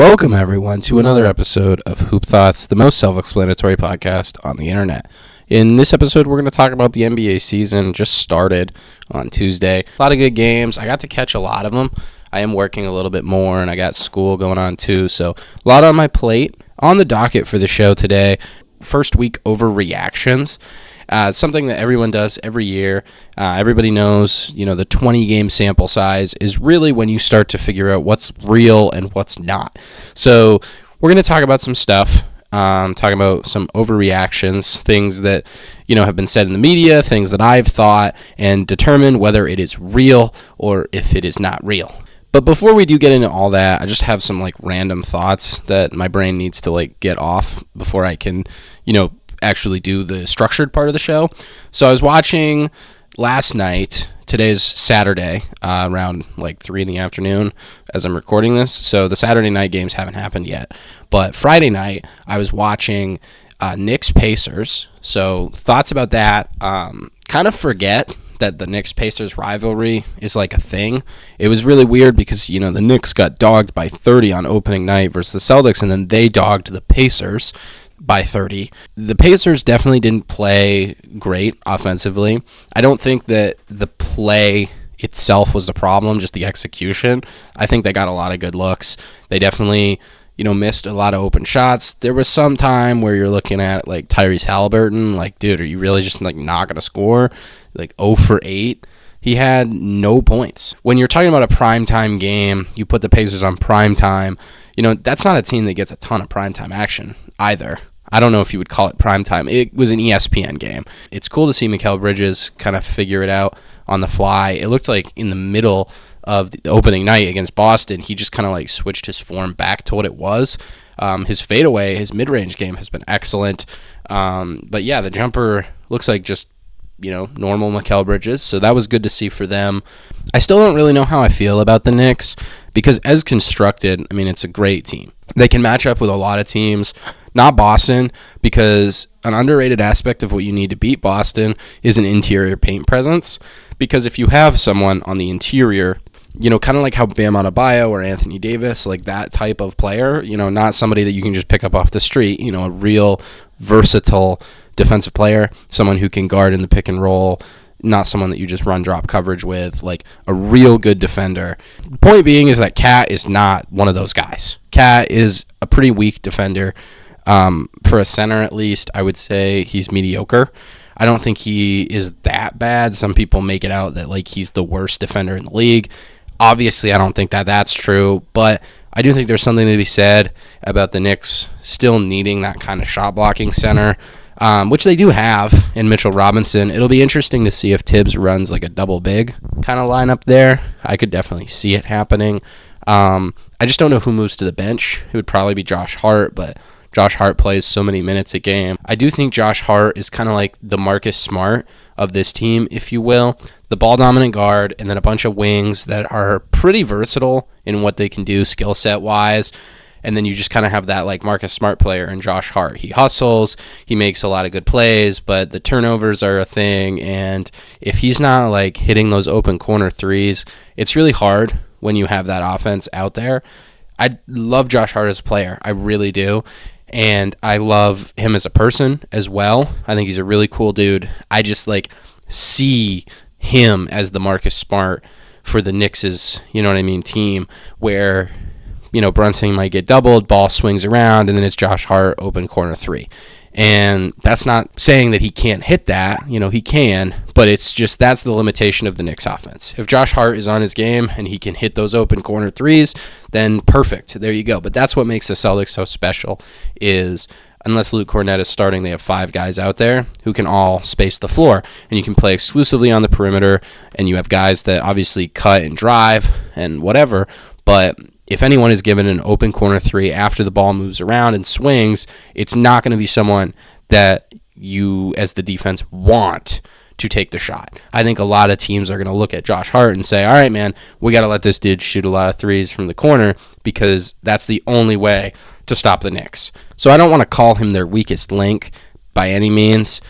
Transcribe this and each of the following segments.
Welcome, everyone, to another episode of Hoop Thoughts, the most self-explanatory podcast on the internet. In this episode, we're going to talk about the NBA season. Just started on Tuesday. A lot of good games. I got to catch a lot of them. I am working a little bit more, and I got school going on too, so a lot on my plate. On the docket for the show today, first week overreactions. Something that everyone does every year. Everybody knows, the 20-game sample size is really when you start to figure out what's real and what's not. So we're going to talk about some stuff, talking about some overreactions, things that, have been said in the media, things that I've thought, and determine whether it is real or if it is not real. But before we do get into all that, I just have some random thoughts that my brain needs to get off before I can, actually do the structured part of the show. So I was watching last night. Today's Saturday, around 3 in the afternoon as I'm recording this. So the Saturday night games haven't happened yet. But Friday night, I was watching Knicks Pacers. So thoughts about that. Kind of forget that the Knicks-Pacers rivalry is a thing. It was really weird because, the Knicks got dogged by 30 on opening night versus the Celtics, and then they dogged the Pacers by 30. The Pacers definitely didn't play great offensively. I don't think that the play itself was the problem, just the execution. I think they got a lot of good looks. They definitely, missed a lot of open shots. There was some time where you're looking at Tyrese Halliburton, dude, are you really just not going to score? 0 for 8. He had no points. When you're talking about a primetime game, you put the Pacers on primetime, that's not a team that gets a ton of primetime action either. I don't know if you would call it primetime. It was an ESPN game. It's cool to see Mikal Bridges kind of figure it out on the fly. It looked like in the middle of the opening night against Boston, he just kind of switched his form back to what it was. His fadeaway, his mid-range game has been excellent. But yeah, the jumper looks like just normal Mikal Bridges, so that was good to see for them. I still don't really know how I feel about the Knicks, because as constructed, it's a great team. They can match up with a lot of teams, not Boston, because an underrated aspect of what you need to beat Boston is an interior paint presence, because if you have someone on the interior, kind of like how Bam Adebayo or Anthony Davis, that type of player, not somebody that you can just pick up off the street, a real versatile defensive player, someone who can guard in the pick and roll, not someone that you just run drop coverage with, a real good defender. The point being is that Cat is not one of those guys. Cat is a pretty weak defender. For a center, at least, I would say he's mediocre. I don't think he is that bad. Some people make it out that he's the worst defender in the league. Obviously, I don't think that that's true, but I do think there's something to be said about the Knicks still needing that kind of shot blocking center, which they do have in Mitchell Robinson. It'll be interesting to see if Tibbs runs a double big kind of lineup there. I could definitely see it happening. I just don't know who moves to the bench. It would probably be Josh Hart, but Josh Hart plays so many minutes a game. I do think Josh Hart is kind of like the Marcus Smart of this team, if you will. The ball-dominant guard, and then a bunch of wings that are pretty versatile in what they can do skill set-wise. And then you just kind of have that Marcus Smart player in Josh Hart. He hustles, he makes a lot of good plays, but the turnovers are a thing. And if he's not hitting those open corner threes, it's really hard when you have that offense out there. I love Josh Hart as a player. I really do. And I love him as a person as well. I think he's a really cool dude. I just see him as the Marcus Smart for the Knicks' team, where Brunson might get doubled, ball swings around, and then it's Josh Hart open corner three. And that's not saying that he can't hit that. He can, but it's just that's the limitation of the Knicks offense. If Josh Hart is on his game and he can hit those open corner threes, then perfect. There you go. But that's what makes the Celtics so special is unless Luke Cornett is starting, they have 5 guys out there who can all space the floor. And you can play exclusively on the perimeter, and you have guys that obviously cut and drive and whatever, but if anyone is given an open corner three after the ball moves around and swings, it's not going to be someone that you, as the defense, want to take the shot. I think a lot of teams are going to look at Josh Hart and say, all right, man, we got to let this dude shoot a lot of threes from the corner because that's the only way to stop the Knicks. So I don't want to call him their weakest link by any means.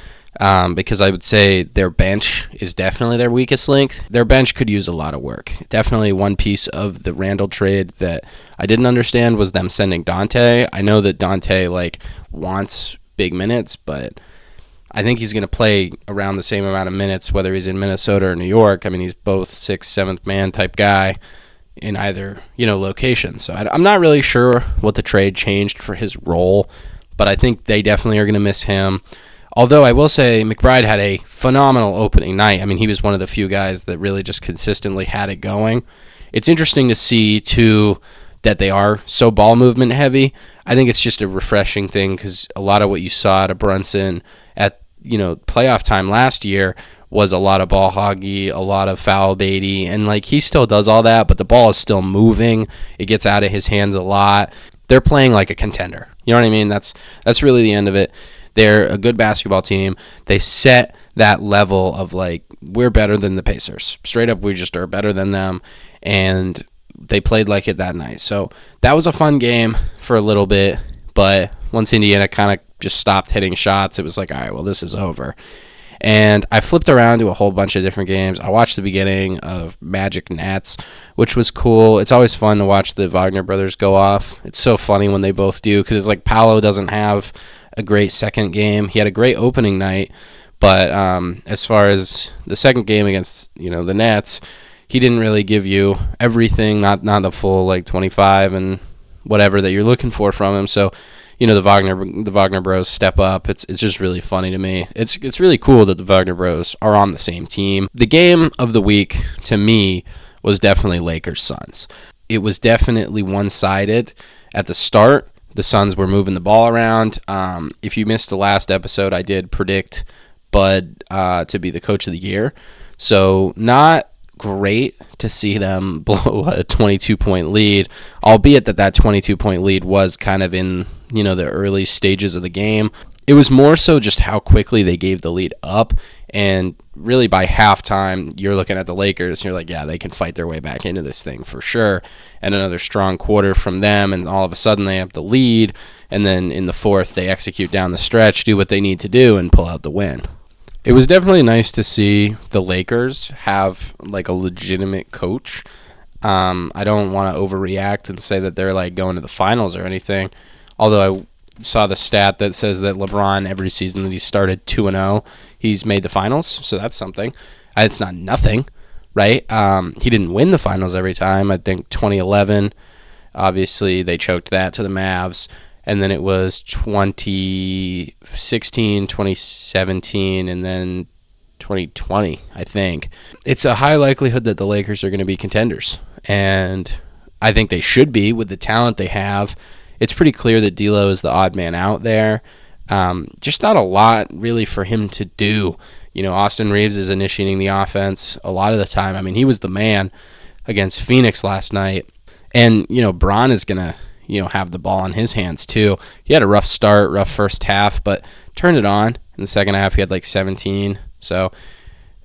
because I would say their bench is definitely their weakest link. Their bench could use a lot of work. Definitely one piece of the Randall trade that I didn't understand was them sending Dante. I know that Dante wants big minutes, but I think he's going to play around the same amount of minutes whether he's in Minnesota or New York. I mean, he's both 6th, 7th man type guy in either, location. So I'm not really sure what the trade changed for his role, but I think they definitely are going to miss him. Although I will say McBride had a phenomenal opening night. I mean, he was one of the few guys that really just consistently had it going. It's interesting to see, too, that they are so ball movement heavy. I think it's just a refreshing thing because a lot of what you saw out of Brunson at, playoff time last year was a lot of ball hoggy, a lot of foul baity, and he still does all that, but the ball is still moving. It gets out of his hands a lot. They're playing like a contender. You know what I mean? That's really the end of it. They're a good basketball team. They set that level of we're better than the Pacers. Straight up, we just are better than them, and they played like it that night. So that was a fun game for a little bit, but once Indiana kind of just stopped hitting shots, it was all right, well, this is over. And I flipped around to a whole bunch of different games. I watched the beginning of Magic Nets, which was cool. It's always fun to watch the Wagner brothers go off. It's so funny when they both do because it's Paolo doesn't have a great second game. He had a great opening night, but as far as the second game against the Nets, he didn't really give you everything, not the full 25 and whatever that you're looking for from him. So the Wagner bros step up. It's just really funny to me. It's really cool that the Wagner bros are on the same team. The game of the week to me was definitely Lakers Suns. It was definitely one-sided at the start. The Suns were moving the ball around. If you missed the last episode, I did predict Bud to be the coach of the year. So not great to see them blow a 22-point lead, albeit that 22-point lead was kind of in the early stages of the game. It was more so just how quickly they gave the lead up, and really by halftime, you're looking at the Lakers, and you're yeah, they can fight their way back into this thing for sure, and another strong quarter from them, and all of a sudden they have the lead, and then in the fourth, they execute down the stretch, do what they need to do, and pull out the win. It was definitely nice to see the Lakers have a legitimate coach. I don't want to overreact and say that they're going to the finals or anything, although I saw the stat that says that LeBron, every season that he started 2-0, he's made the finals, so that's something. It's not nothing, right? He didn't win the finals every time. I think 2011, obviously, they choked that to the Mavs, and then it was 2016, 2017, and then 2020, I think. It's a high likelihood that the Lakers are going to be contenders, and I think they should be with the talent they have. It's pretty clear that D'Lo is the odd man out there. Just not a lot really for him to do. Austin Reeves is initiating the offense a lot of the time. I mean, he was the man against Phoenix last night. And, Bron is going to, have the ball in his hands too. He had a rough start, rough first half, but turned it on. In the second half, he had 17. So,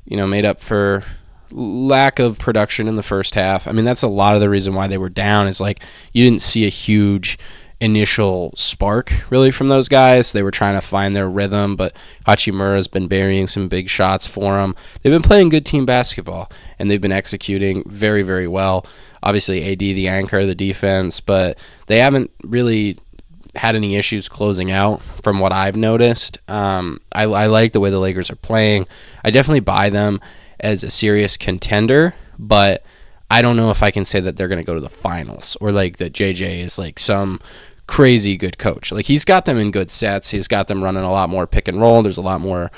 made up for lack of production in the first half. I mean, that's a lot of the reason why they were down is you didn't see a huge initial spark really from those guys. They were trying to find their rhythm, but Hachimura's been burying some big shots for them. They've been playing good team basketball, and they've been executing very, very well. Obviously, AD, the anchor, the defense, but they haven't really had any issues closing out from what I've noticed. I like the way the Lakers are playing. I definitely buy them as a serious contender, but I don't know if I can say that they're going to go to the finals or that JJ is some crazy good coach. He's got them in good sets. He's got them running a lot more pick and roll. There's a lot more,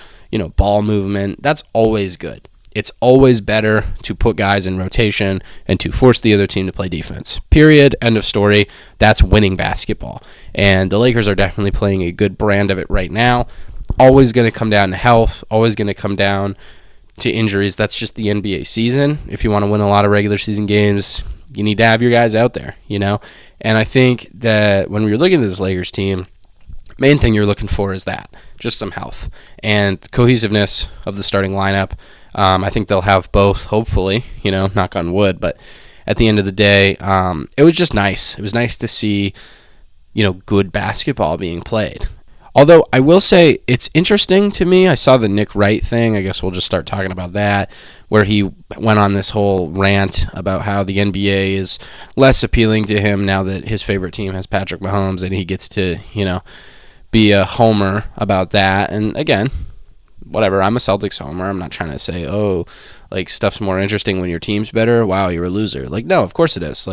ball movement. That's always good. It's always better to put guys in rotation and to force the other team to play defense. Period. End of story. That's winning basketball. And the Lakers are definitely playing a good brand of it right now. Always going to come down to health. Always going to come down to injuries. That's just the NBA season. If you want to win a lot of regular season games, you need to have your guys out there, And I think that when we're looking at this Lakers team, main thing you're looking for is that, just some health and cohesiveness of the starting lineup. I think they'll have both, hopefully, knock on wood. But at the end of the day, it was just nice. It was nice to see, good basketball being played. Although I will say it's interesting to me. I saw the Nick Wright thing. I guess we'll just start talking about that, where he went on this whole rant about how the NBA is less appealing to him now that his favorite team has Patrick Mahomes, and he gets to, be a homer about that. And again, whatever, I'm a Celtics homer. I'm not trying to say, stuff's more interesting when your team's better. Wow, you're a loser. No, of course it is.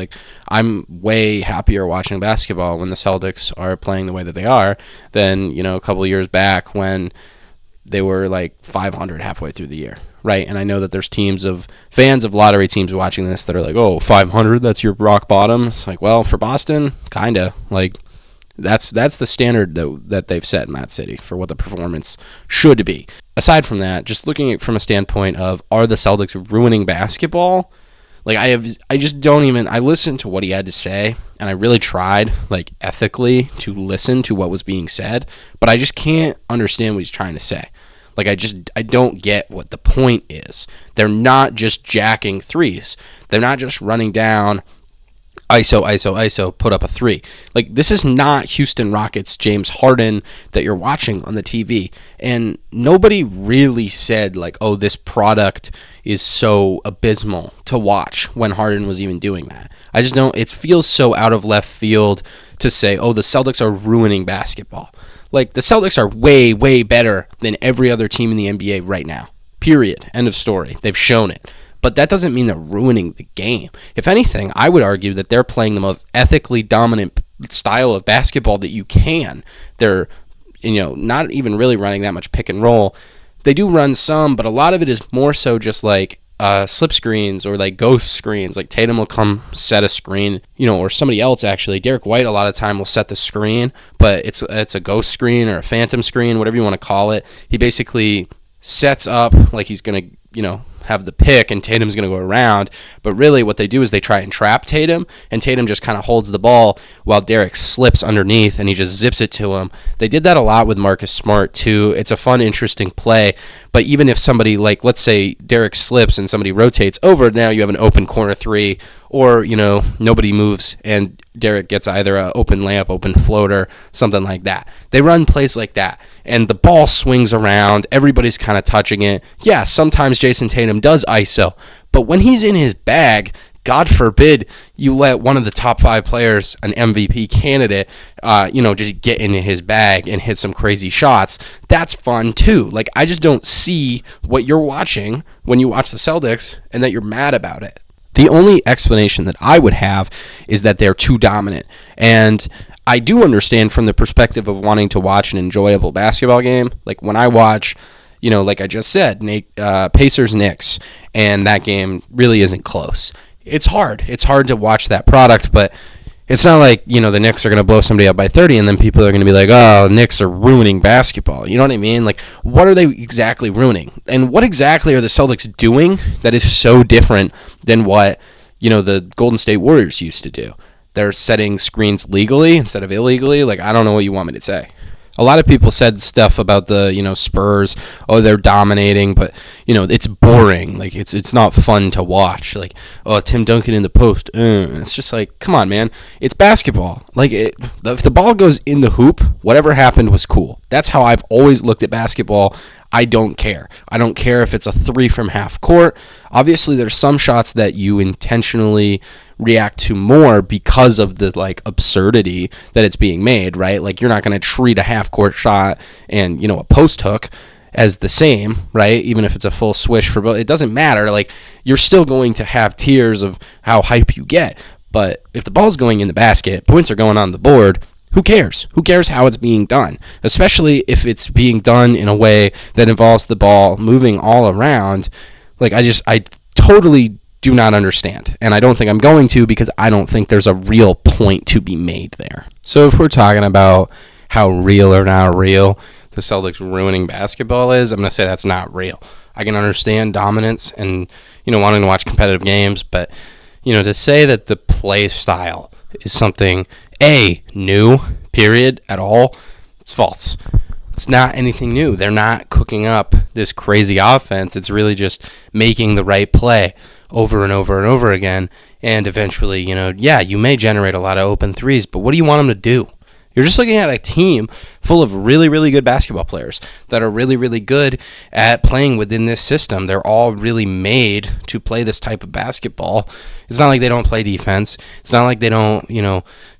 I'm way happier watching basketball when the Celtics are playing the way that they are than, a couple of years back when they were 500 halfway through the year, right? And I know that there's fans of lottery teams watching this that are 500, that's your rock bottom. It's well, for Boston, kind of. That's the standard that they've set in that city for what the performance should be. Aside from that, just looking at it from a standpoint of, are the Celtics ruining basketball? I listened to what he had to say, and I really tried, ethically to listen to what was being said, but I just can't understand what he's trying to say. I don't get what the point is. They're not just jacking threes. They're not just running down ISO, put up a three. This is not Houston Rockets James Harden that you're watching on the TV. And nobody really said, this product is so abysmal to watch when Harden was even doing that. I just don't, it feels so out of left field to say, the Celtics are ruining basketball. The Celtics are way, way better than every other team in the NBA right now. Period. End of story. They've shown it. But that doesn't mean they're ruining the game. If anything, I would argue that they're playing the most ethically dominant style of basketball that you can. They're, not even really running that much pick and roll. They do run some, but a lot of it is more so just slip screens or ghost screens. Tatum will come set a screen, or somebody else actually. Derek White a lot of time will set the screen, but it's a ghost screen or a phantom screen, whatever you want to call it. He basically sets up he's going to, have the pick and Tatum's going to go around, but really what they do is they try and trap Tatum, and Tatum just kind of holds the ball while Derek slips underneath and he just zips it to him. They did that a lot with Marcus Smart too. It's a fun, interesting play, but even if somebody, let's say Derek slips and somebody rotates over, now you have an open corner three, or, nobody moves and Derek gets either an open layup, open floater, something like that. They run plays like that, and the ball swings around. Everybody's kind of touching it. Yeah, sometimes Jason Tatum does ISO, but when he's in his bag, God forbid you let one of the top 5 players, an MVP candidate, just get into his bag and hit some crazy shots. That's fun too. I just don't see what you're watching when you watch the Celtics and that you're mad about it. The only explanation that I would have is that they're too dominant. And I do understand from the perspective of wanting to watch an enjoyable basketball game. When I watch, like I just said, Pacers-Knicks, and that game really isn't close. It's hard. It's hard to watch that product, but it's not the Knicks are going to blow somebody up by 30 and then people are going to be Knicks are ruining basketball. You know what I mean? What are they exactly ruining? And what exactly are the Celtics doing that is so different than what, the Golden State Warriors used to do? They're setting screens legally instead of illegally. I don't know what you want me to say. A lot of people said stuff about the, Spurs. Oh, they're dominating, but, it's boring. It's not fun to watch. Tim Duncan in the post. It's just come on, man. It's basketball. If the ball goes in the hoop, whatever happened was cool. That's how I've always looked at basketball. I don't care. I don't care if it's a 3 from half court. Obviously, there's some shots that you intentionally react to more because of the absurdity that it's being made, right? You're not going to treat a half court shot and a post hook as the same, right? Even if it's a full swish for both, it doesn't matter. You're still going to have tiers of how hype you get, but if the ball's going in the basket, points are going on the board. Who cares? Who cares how it's being done? Especially if it's being done in a way that involves the ball moving all around. I totally do not understand. And I don't think I'm going to, because I don't think there's a real point to be made there. So if we're talking about how real or not real the Celtics ruining basketball is, I'm going to say that's not real. I can understand dominance and, wanting to watch competitive games, but, to say that the play style is something, new, period, at all, it's false. It's not anything new. They're not cooking up this crazy offense. It's really just making the right play over and over and over again. And eventually, you may generate a lot of open threes, but what do you want them to do? You're just looking at a team full of really, really good basketball players that are really, really good at playing within this system. They're all really made to play this type of basketball. It's not like they don't play defense. It's not like they don't,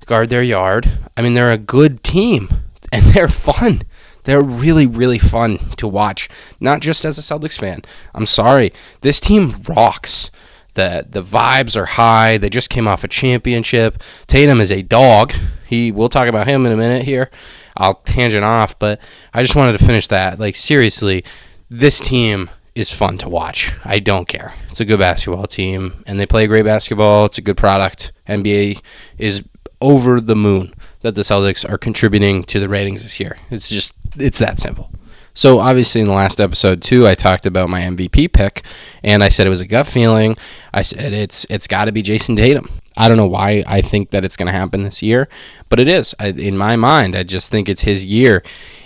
guard their yard. I mean, they're a good team, and they're fun. They're really, really fun to watch, not just as a Celtics fan. I'm sorry. This team rocks. The vibes are high. They just came off a championship. Tatum is a dog. We'll talk about him in a minute here. I'll tangent off, but I just wanted to finish that. Like, seriously, this team is fun to watch. I don't care. It's a good basketball team, and they play great basketball. It's a good product. NBA is over the moon that the Celtics are contributing to the ratings this year. It's that simple. So obviously in the last episode too, I talked about my MVP pick, and I said it was a gut feeling. I said it's got to be Jason Tatum. I don't know why I think that it's going to happen this year, but it is. In my mind, I just think it's his year.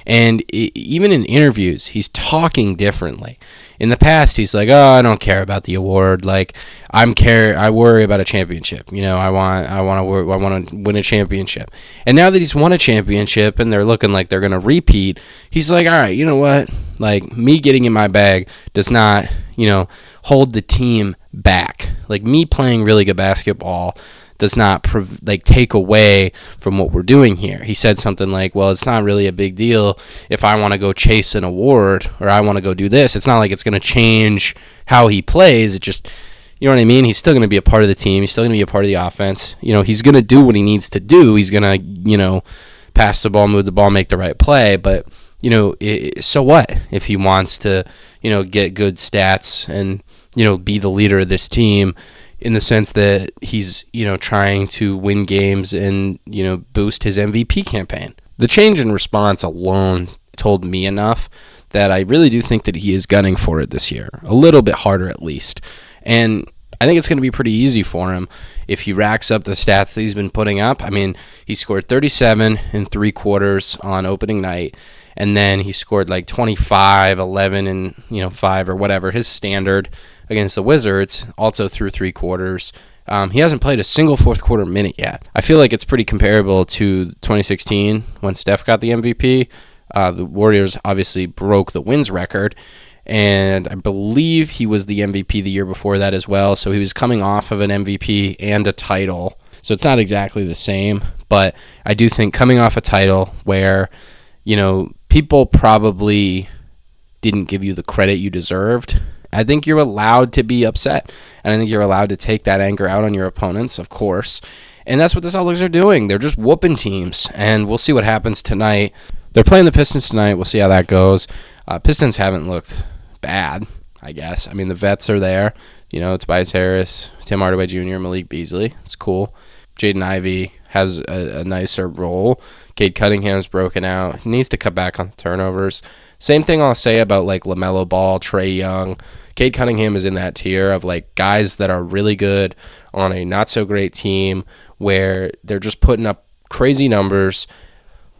And even in interviews, he's talking differently. In the past, he's like, "Oh, I don't care about the award. Like, I worry about a championship. I want to win a championship." And now that he's won a championship and they're looking like they're going to repeat, he's like, "All right, you know what? Like, me getting in my bag does not, hold the team back. Like, me playing really good basketball does not take away from what we're doing here." He said something like, "Well, it's not really a big deal if I want to go chase an award or I want to go do this. It's not like it's going to change how he plays. It just, you know what I mean? He's still going to be a part of the team. He's still going to be a part of the offense. He's going to do what he needs to do. He's going to, pass the ball, move the ball, make the right play. But, so what if he wants to, get good stats and, be the leader of this team in the sense that he's, trying to win games and, boost his MVP campaign." The change in response alone told me enough that I really do think that he is gunning for it this year, a little bit harder at least. And I think it's going to be pretty easy for him if he racks up the stats that he's been putting up. I mean, he scored 37 in 3 quarters on opening night, and then he scored like 25, 11, and 5 or whatever, his standard against the Wizards, also through 3 quarters. He hasn't played a single fourth quarter minute yet. I feel like it's pretty comparable to 2016 when Steph got the MVP. The Warriors obviously broke the wins record, and I believe he was the MVP the year before that as well. So he was coming off of an MVP and a title. So it's not exactly the same, but I do think coming off a title where, people probably didn't give you the credit you deserved, I think you're allowed to be upset. And I think you're allowed to take that anger out on your opponents, of course. And that's what the Celtics are doing. They're just whooping teams. And we'll see what happens tonight. They're playing the Pistons tonight. We'll see how that goes. Pistons haven't looked bad, I guess. I mean, the vets are there. Tobias Harris, Tim Hardaway Jr., Malik Beasley. It's cool. Jaden Ivey has a nicer role. Cade Cunningham's broken out. He needs to cut back on turnovers. Same thing I'll say about like LaMelo Ball, Trae Young. Cade Cunningham is in that tier of like guys that are really good on a not so great team where they're just putting up crazy numbers,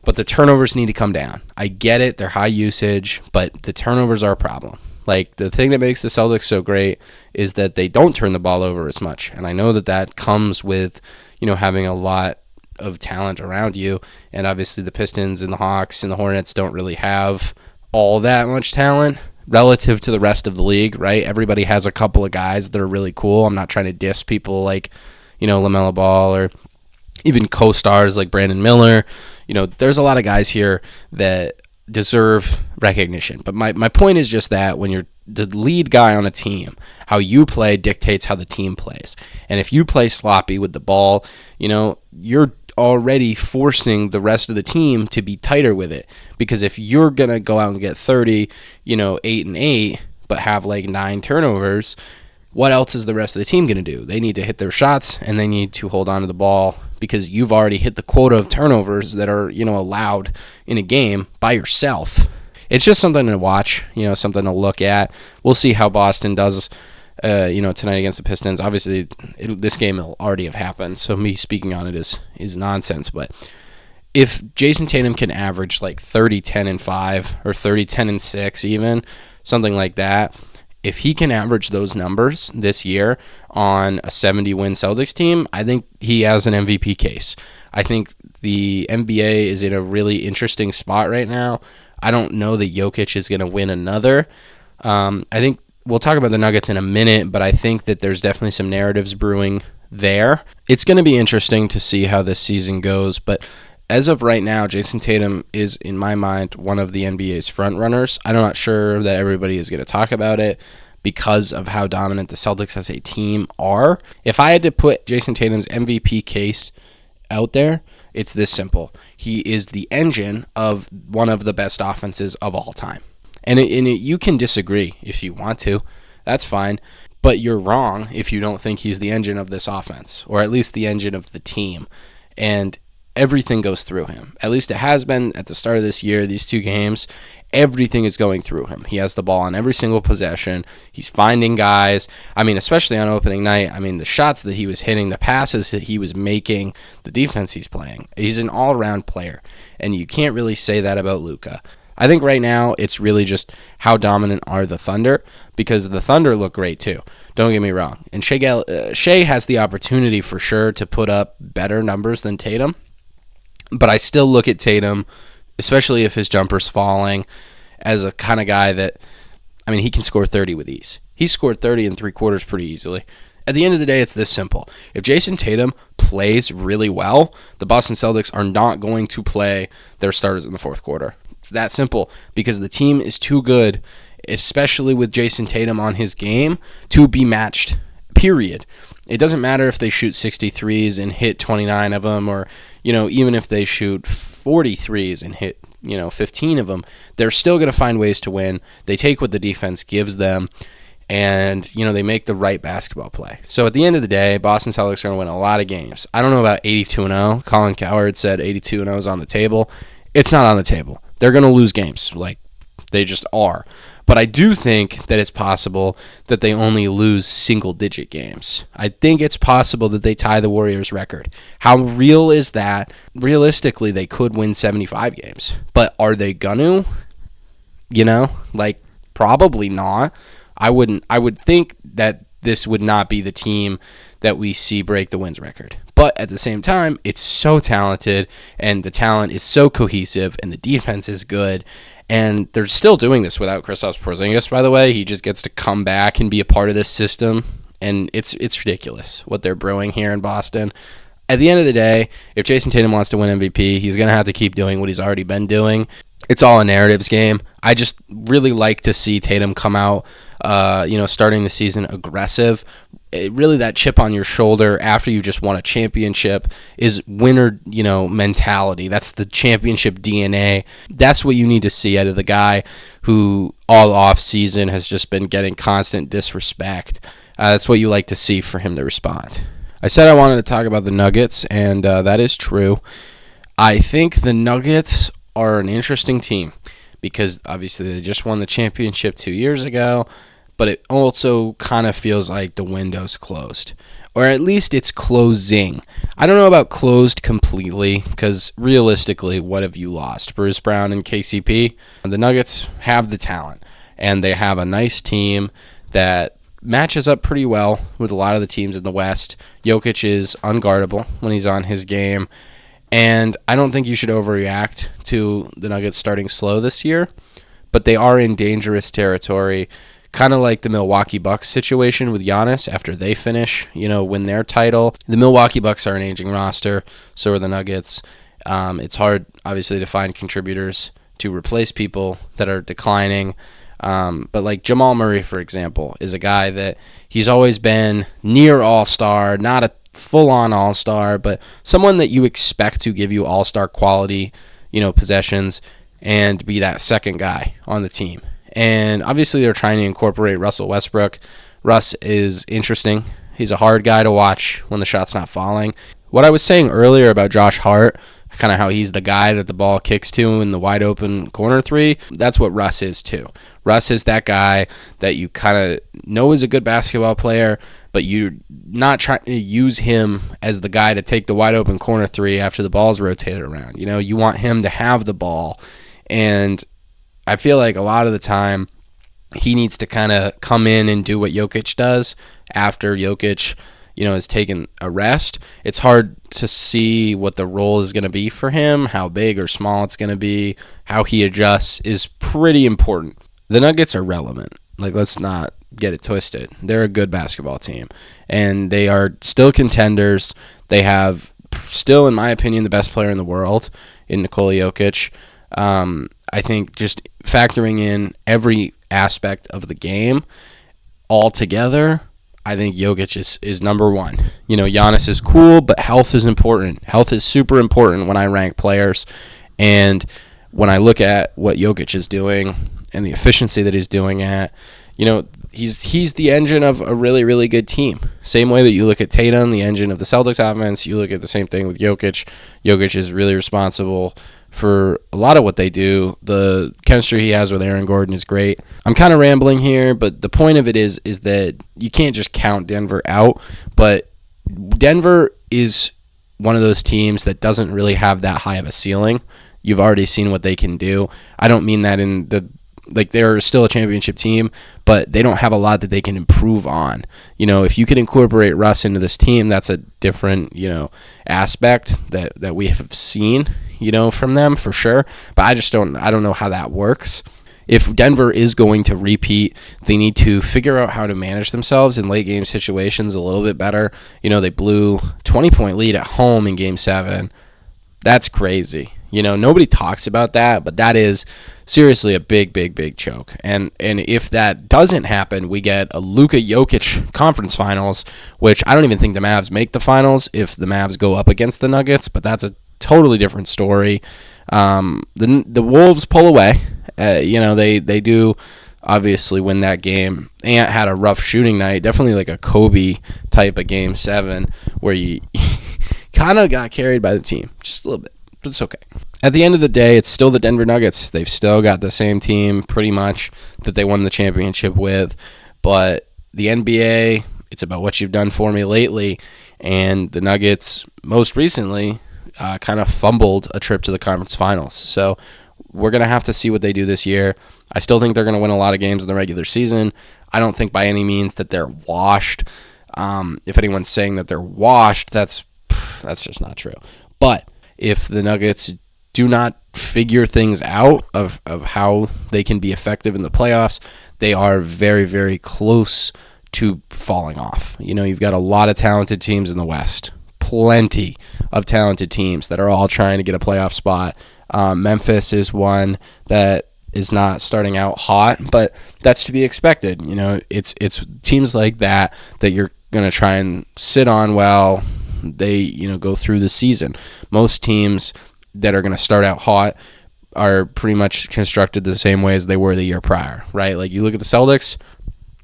but the turnovers need to come down. I get it, they're high usage, but the turnovers are a problem. Like, the thing that makes the Celtics so great is that they don't turn the ball over as much. And I know that comes with, having a lot of talent around you. And obviously the Pistons and the Hawks and the Hornets don't really have all that much talent relative to the rest of the league, right? Everybody has a couple of guys that are really cool. I'm not trying to diss people like, LaMelo Ball or even co-stars like Brandon Miller. There's a lot of guys here that deserve recognition. But my point is just that when you're the lead guy on a team, how you play dictates how the team plays. And if you play sloppy with the ball, you're already forcing the rest of the team to be tighter with it. Because if you're going to go out and get 30, 8 and 8, but have like 9 turnovers, what else is the rest of the team going to do? They need to hit their shots and they need to hold on to the ball because you've already hit the quota of turnovers that are, allowed in a game by yourself. It's just something to watch, something to look at. We'll see how Boston does, tonight against the Pistons. Obviously, this game will already have happened, so me speaking on it is nonsense. But if Jason Tatum can average like 30, 10, and 5 or 30, 10, and 6 even, something like that, if he can average those numbers this year on a 70-win Celtics team, I think he has an MVP case. I think the NBA is in a really interesting spot right now. I don't know that Jokic is going to win another. I think we'll talk about the Nuggets in a minute, but I think that there's definitely some narratives brewing there. It's going to be interesting to see how this season goes, but as of right now, Jason Tatum is, in my mind, one of the NBA's front runners. I'm not sure that everybody is going to talk about it because of how dominant the Celtics as a team are. If I had to put Jason Tatum's MVP case out there, it's this simple. He is the engine of one of the best offenses of all time. And you can disagree if you want to. That's fine. But you're wrong if you don't think he's the engine of this offense, or at least the engine of the team. And everything goes through him. At least it has been at the start of this year, these 2 games. Everything is going through him. He has the ball on every single possession. He's finding guys. I mean, especially on opening night, I mean, the shots that he was hitting, the passes that he was making, the defense he's playing. He's an all-around player, and you can't really say that about Luka. I think right now it's really just how dominant are the Thunder, because the Thunder look great too. Don't get me wrong. And Shea has the opportunity for sure to put up better numbers than Tatum. But I still look at Tatum, especially if his jumper's falling, as a kind of guy that, I mean, he can score 30 with ease. He scored 30 in 3 quarters pretty easily. At the end of the day, it's this simple. If Jason Tatum plays really well, the Boston Celtics are not going to play their starters in the 4th quarter. It's that simple, because the team is too good, especially with Jason Tatum on his game, to be matched, period. It doesn't matter if they shoot 63s and hit 29 of them, or, even if they shoot 43s and hit, 15 of them, they're still going to find ways to win. They take what the defense gives them, and, they make the right basketball play. So at the end of the day, Boston Celtics are going to win a lot of games. I don't know about 82-0. Colin Cowherd said 82-0 is on the table. It's not on the table. They're going to lose games. They just are. But I do think that it's possible that they only lose single-digit games. I think it's possible that they tie the Warriors' record. How real is that? Realistically, they could win 75 games. But are they gonna? Probably not. I would think that this would not be the team that we see break the wins record. But at the same time, it's so talented, and the talent is so cohesive, and the defense is good. And they're still doing this without Kristaps Porzingis, by the way. He just gets to come back and be a part of this system. And it's ridiculous what they're brewing here in Boston. At the end of the day, if Jason Tatum wants to win MVP, he's going to have to keep doing what he's already been doing. It's all a narratives game. I just really like to see Tatum come out, starting the season aggressive. Really, that chip on your shoulder after you just won a championship is winner, mentality. That's the championship DNA. That's what you need to see out of the guy who all off season has just been getting constant disrespect. That's what you like to see for him to respond. I said I wanted to talk about the Nuggets, and that is true. I think the Nuggets are an interesting team because obviously they just won the championship 2 years ago, but it also kind of feels like the window's closed, or at least it's closing. I don't know about closed completely, because realistically, what have you lost? Bruce Brown and KCP? The Nuggets have the talent, and they have a nice team that matches up pretty well with a lot of the teams in the West. Jokic is unguardable when he's on his game, and I don't think you should overreact to the Nuggets starting slow this year, but they are in dangerous territory, kind of like the Milwaukee Bucks situation with Giannis after they finish, win their title. The Milwaukee Bucks are an aging roster, so are the Nuggets. It's hard, obviously, to find contributors to replace people that are declining. But like Jamal Murray, for example, is a guy that he's always been near all-star, not a full-on all-star, but someone that you expect to give you all-star quality, possessions and be that second guy on the team. And obviously they're trying to incorporate Russell Westbrook. Russ is interesting. He's a hard guy to watch when the shot's not falling. What I was saying earlier about Josh Hart, kind of how he's the guy that the ball kicks to in the wide open corner three, that's what Russ is too. Russ is that guy that you kind of know is a good basketball player, but you're not trying to use him as the guy to take the wide open corner three after the ball's rotated around. You want him to have the ball. And I feel like a lot of the time he needs to kind of come in and do what Jokic does after Jokic, has taken a rest. It's hard to see what the role is going to be for him, how big or small it's going to be, how he adjusts is pretty important. The Nuggets are relevant. Let's not get it twisted. They're a good basketball team, and they are still contenders. They have still, in my opinion, the best player in the world in Nikola Jokic. I think just factoring in every aspect of the game all together, I think Jokic is number one. Giannis is cool, but health is important. Health is super important when I rank players. And when I look at what Jokic is doing and the efficiency that he's doing at, he's the engine of a really, really good team. Same way that you look at Tatum, the engine of the Celtics offense, you look at the same thing with Jokic. Jokic is really responsible for a lot of what they do. The chemistry he has with Aaron Gordon is great. I'm kind of rambling here, but the point of it is that you can't just count Denver out, but Denver is one of those teams that doesn't really have that high of a ceiling. You've already seen what they can do. I don't mean that in the they're still a championship team, but they don't have a lot that they can improve on. If you could incorporate Russ into this team, that's a different, aspect that we have seen, from them for sure. But I don't know how that works. If Denver is going to repeat, they need to figure out how to manage themselves in late game situations a little bit better. They blew 20-point lead at home in Game 7. That's crazy. Nobody talks about that, but that is seriously a big, big, big choke. And if that doesn't happen, we get a Luka Jokic conference finals, which I don't even think the Mavs make the finals if the Mavs go up against the Nuggets, but that's a totally different story. The Wolves pull away. They do obviously win that game. Ant had a rough shooting night, definitely like a Kobe type of Game 7 where you kind of got carried by the team, just a little bit. But it's okay. At the end of the day, it's still the Denver Nuggets. They've still got the same team pretty much that they won the championship with. But the NBA, it's about what you've done for me lately. And the Nuggets, most recently, kind of fumbled a trip to the conference finals. So we're going to have to see what they do this year. I still think they're going to win a lot of games in the regular season. I don't think by any means that they're washed. If anyone's saying that they're washed, that's just not true. But if the Nuggets do not figure things out of how they can be effective in the playoffs, they are very, very close to falling off. You've got a lot of talented teams in the West. Plenty of talented teams that are all trying to get a playoff spot. Memphis is one that is not starting out hot, but that's to be expected. It's teams like that you're going to try and sit on while they go through the season. Most teams that are going to start out hot are pretty much constructed the same way as they were the year prior, right? Like you look at the Celtics,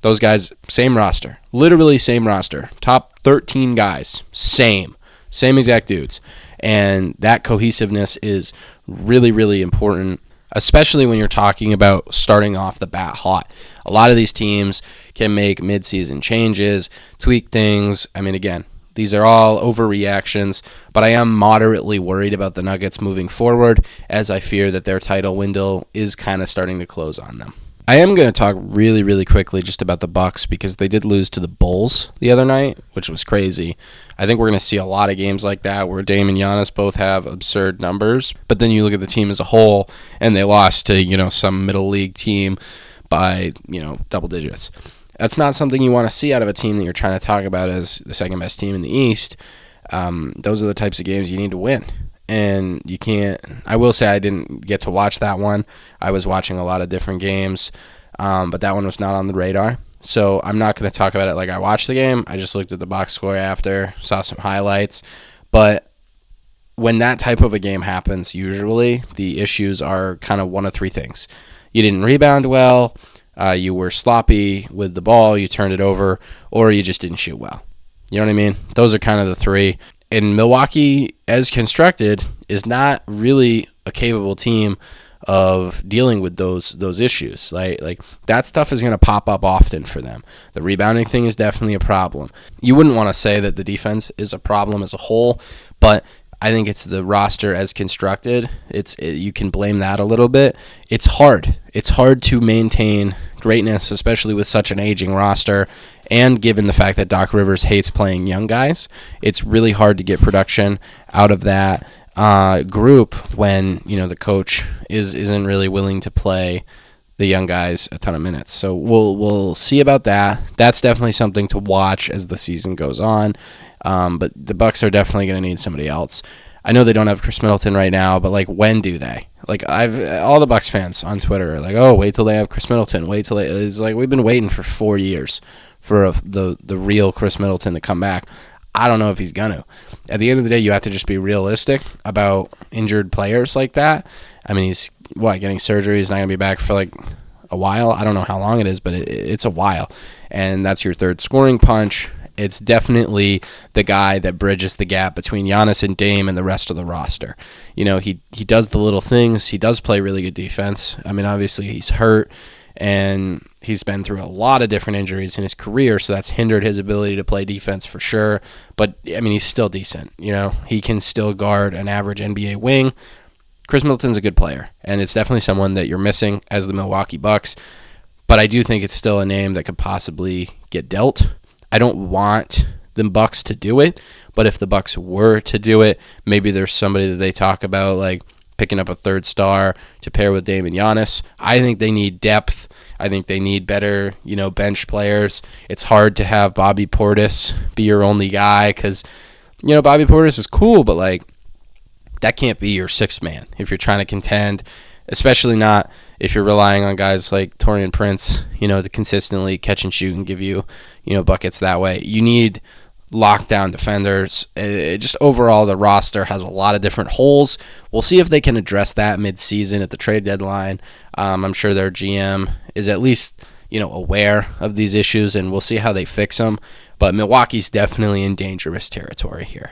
those guys, same roster, literally same roster, top 13 guys, same exact dudes. And that cohesiveness is really, really important, especially when you're talking about starting off the bat hot. A lot of these teams can make mid-season changes, tweak things. I mean, again, these are all overreactions, but I am moderately worried about the Nuggets moving forward as I fear that their title window is kind of starting to close on them. I am going to talk really, really quickly just about the Bucks because they did lose to the Bulls the other night, which was crazy. I think we're going to see a lot of games like that where Dame and Giannis both have absurd numbers, but then you look at the team as a whole and they lost to, some middle league team by, double digits. That's not something you want to see out of a team that you're trying to talk about as the second best team in the East. Those are the types of games you need to win. And you can't. I will say I didn't get to watch that one. I was watching a lot of different games, but that one was not on the radar. So I'm not going to talk about it like I watched the game. I just looked at the box score after, saw some highlights. But when that type of a game happens, usually the issues are kind of one of three things. You didn't rebound well. You were sloppy with the ball, you turned it over, or you just didn't shoot well. You know what I mean? Those are kind of the three. And Milwaukee, as constructed, is not really a capable team of dealing with those issues. Like that stuff is going to pop up often for them. The rebounding thing is definitely a problem. You wouldn't want to say that the defense is a problem as a whole, but I think it's the roster as constructed. You can blame that a little bit. It's hard. It's hard to maintain greatness, especially with such an aging roster, and given the fact that Doc Rivers hates playing young guys, it's really hard to get production out of that group when the coach isn't really willing to play the young guys a ton of minutes. So we'll see about that. That's definitely something to watch as the season goes on. But the Bucks are definitely going to need somebody else. I know they don't have Chris Middleton right now, but when do they? All the Bucks fans on Twitter are like, oh, wait till they have Chris Middleton. It's like we've been waiting for 4 years for the real Chris Middleton to come back. I don't know if he's gonna. At the end of the day, you have to just be realistic about injured players like that. I mean, he's getting surgery. He's not gonna be back for a while. I don't know how long it is, but it's a while. And that's your third scoring punch. It's definitely the guy that bridges the gap between Giannis and Dame and the rest of the roster. He does the little things. He does play really good defense. I mean, obviously he's hurt, and he's been through a lot of different injuries in his career, so that's hindered his ability to play defense for sure. But, I mean, he's still decent. He can still guard an average NBA wing. Chris Middleton's a good player, and it's definitely someone that you're missing as the Milwaukee Bucks. But I do think it's still a name that could possibly get dealt. I don't want the Bucks to do it, but if the Bucks were to do it, maybe there's somebody that they talk about, picking up a third star to pair with Dame and Giannis. I think they need depth. I think they need better, bench players. It's hard to have Bobby Portis be your only guy because, Bobby Portis is cool, but, that can't be your sixth man if you're trying to contend, especially not if you're relying on guys like Taurean Prince, to consistently catch and shoot and give you, buckets that way. You need lockdown defenders. Just overall, the roster has a lot of different holes. We'll see if they can address that mid-season at the trade deadline. I'm sure their GM is at least, aware of these issues, and we'll see how they fix them. But Milwaukee's definitely in dangerous territory here.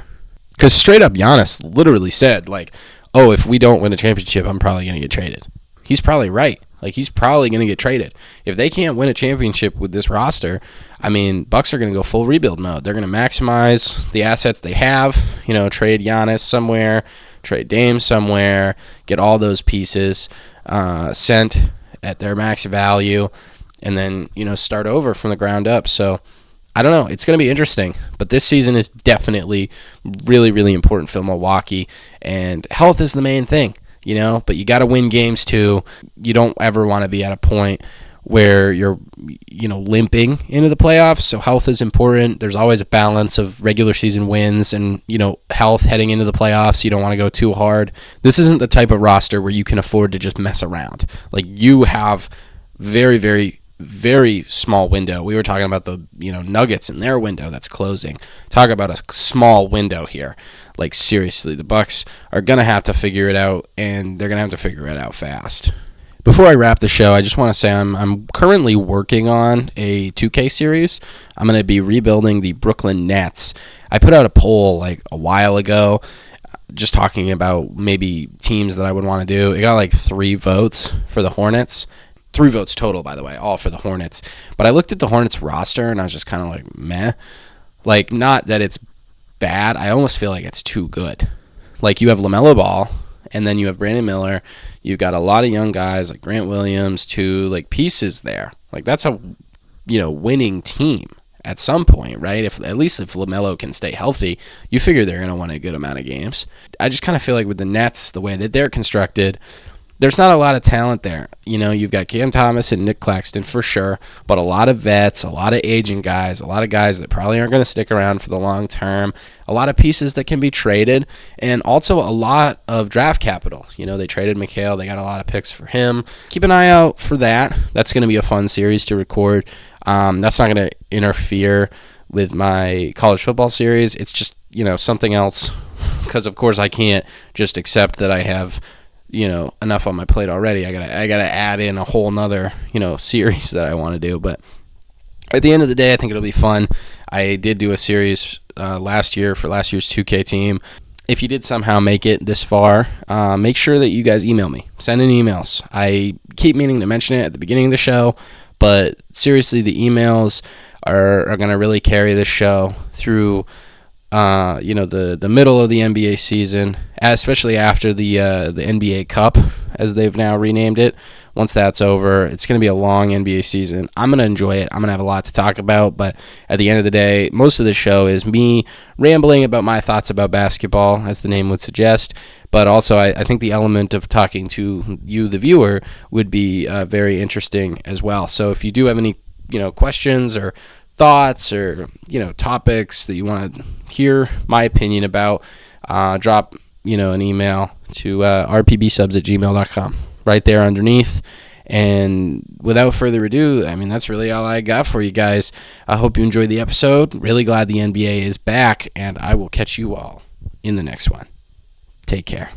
Because straight up, Giannis literally said, oh, if we don't win a championship, I'm probably going to get traded. He's probably right. He's probably going to get traded. If they can't win a championship with this roster, I mean, Bucks are going to go full rebuild mode. They're going to maximize the assets they have, trade Giannis somewhere, trade Dame somewhere, get all those pieces sent at their max value, and then, start over from the ground up. So, I don't know. It's going to be interesting. But this season is definitely really, really important for Milwaukee, and health is the main thing. But you got to win games too. You don't ever want to be at a point where you're, limping into the playoffs. So health is important. There's always a balance of regular season wins and, health heading into the playoffs. You don't want to go too hard. This isn't the type of roster where you can afford to just mess around. You have very, very, very small window. We were talking about the, Nuggets and their window that's closing. Talk about a small window here. Seriously, the Bucks are going to have to figure it out, and they're going to have to figure it out fast. Before I wrap the show, I just want to say I'm currently working on a 2K series. I'm going to be rebuilding the Brooklyn Nets. I put out a poll a while ago just talking about maybe teams that I would want to do. It got 3 votes for the Hornets. 3 votes total, by the way, all for the Hornets. But I looked at the Hornets roster, and I was just kind of meh. Not that it's bad. I almost feel like it's too good. You have LaMelo Ball, and then you have Brandon Miller. You've got a lot of young guys like Grant Williams, too, pieces there. That's a, winning team at some point, right? At least if LaMelo can stay healthy, you figure they're going to win a good amount of games. I just kind of feel like with the Nets, the way that they're constructed, there's not a lot of talent there. You've got Cam Thomas and Nick Claxton for sure, but a lot of vets, a lot of aging guys, a lot of guys that probably aren't going to stick around for the long term, a lot of pieces that can be traded, and also a lot of draft capital. They traded McHale. They got a lot of picks for him. Keep an eye out for that. That's going to be a fun series to record. That's not going to interfere with my college football series. It's just, something else because, of course, I can't just accept that I have enough on my plate already. I gotta add in a whole nother, series that I want to do. But at the end of the day, I think it'll be fun. I did do a series last year for last year's 2K team. If you did somehow make it this far, make sure that you guys email me. Send in emails. I keep meaning to mention it at the beginning of the show, but seriously, the emails are going to really carry this show through the middle of the NBA season, especially after the NBA Cup, as they've now renamed it. Once that's over, it's going to be a long NBA season. I'm going to enjoy it. I'm going to have a lot to talk about, but at the end of the day, most of the show is me rambling about my thoughts about basketball, as the name would suggest, but also I think the element of talking to you, the viewer, would be very interesting as well. So if you do have any questions or thoughts or topics that you want to hear my opinion about, drop an email to rpbsubs@gmail.com right there underneath. And without further ado, that's really all I got for you guys. I hope you enjoyed the episode. Really glad the NBA is back, and I will catch you all in the next one. Take care.